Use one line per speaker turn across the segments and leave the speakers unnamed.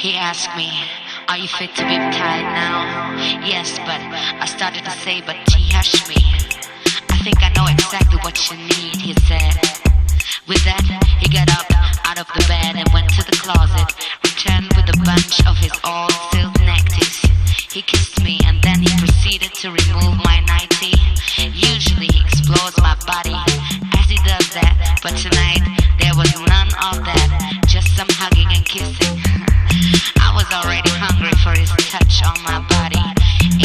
He asked me, "Are you fit to be tied now?" Yes, but I started to say, but he hushed me. "I think I know exactly what you need," he said. With that, he got up out of the bed and went to the closet, returned with a bunch of his all silk necklaces. He kissed me and then he proceeded to remove my nightie. Usually he explores my body as he does that, but tonight there was none of that, just some hugging and kissing. I was already hungry for his touch on my body,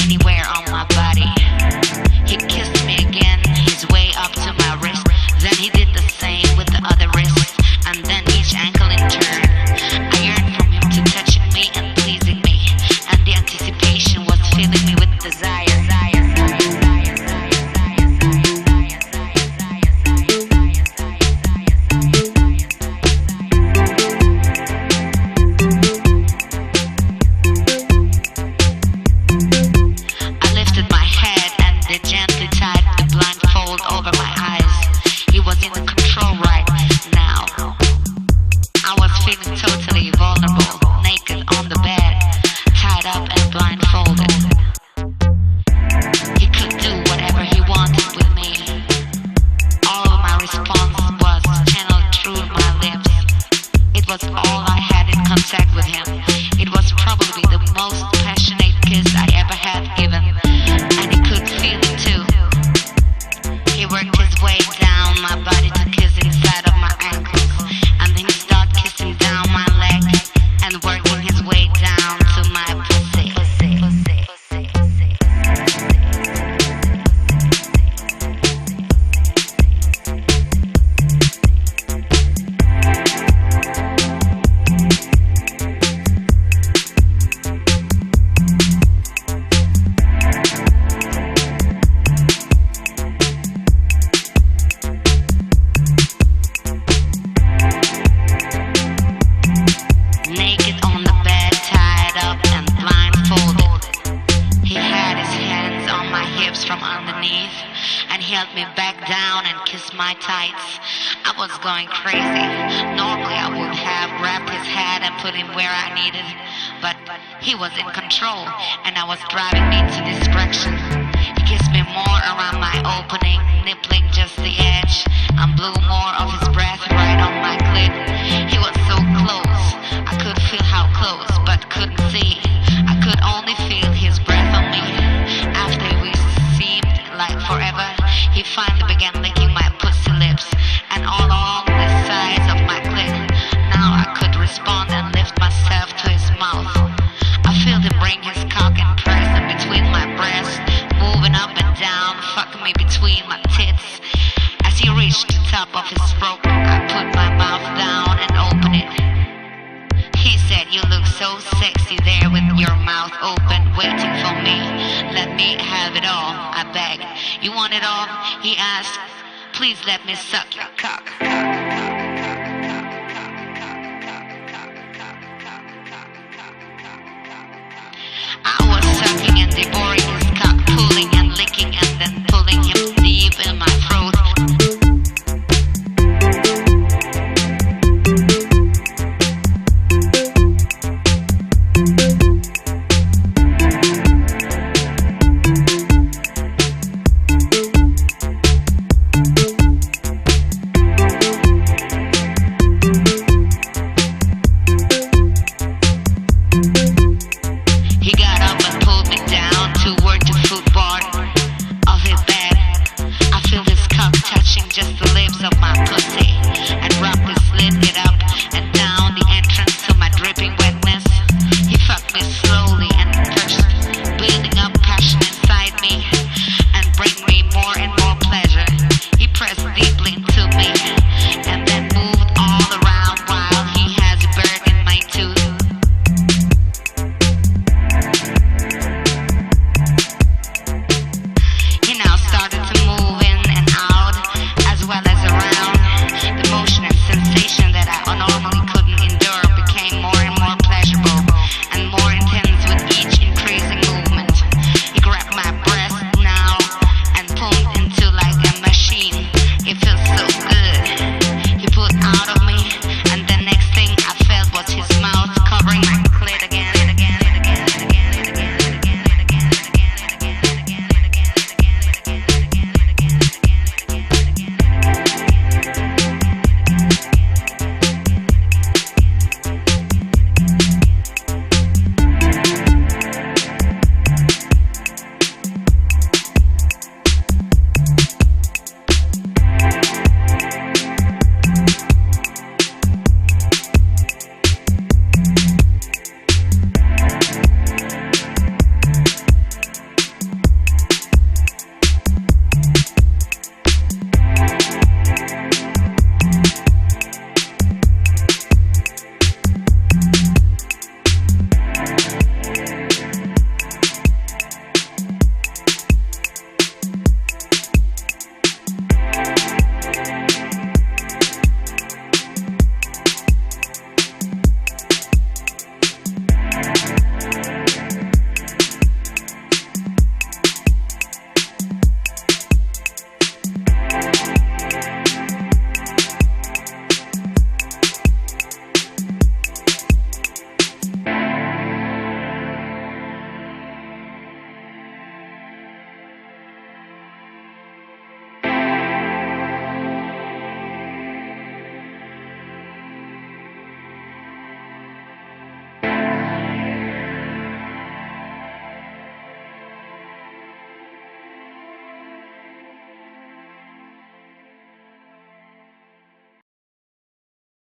anywhere on my body. He kissed me again, his way up to my wrist. Then he did the same with the other wrist, and then each ankle in turn. I yearned from him to touching me and pleasing me, and the anticipation was filling me with desire. I lifted my head and they gently tied the blindfold over my eyes. He was in control right now. I was feeling totally vulnerable, naked on the bed, tied up and blindfolded. He could do whatever he wanted with me. All of my response was channeled through my lips. It was all I had in contact with him. It was probably the most passionate kiss I ever had given, and he could feel it too. He worked his way down my body to kiss inside of my ankles, and then he started kissing down my leg and working his way down to my pussy. Naked on the bed, tied up and blindfolded. He had his hands on my hips from underneath and held me back down and kissed my tights. I was going crazy. Normally I would have grabbed his head and put him where I needed, but he was in control and I was driving me to distraction. He kissed me more around my opening, nippling just the edge, and blew more of his breath right on my clit. He was so close. I could feel how close, but couldn't see. I could only feel his breath on me. After we seemed like forever, he finally began licking my pussy lips and all along the sides of my clit. Now I could respond and lift myself to his mouth. I felt him bring his cock and press in between my breasts, moving up and down, fucking me between my tits. As he reached the top of his throat, I put my mouth down and opened it. He said, "You look so sexy there with your mouth open, waiting for me. Let me have it all," I begged. "You want it all?" he asked. "Please let me suck your cock." I was sucking and devouring his cock, pulling and licking and then pulling him deep in my throat. He got up and pulled me down toward the footboard of his bed. I feel his cock touching just the lips of my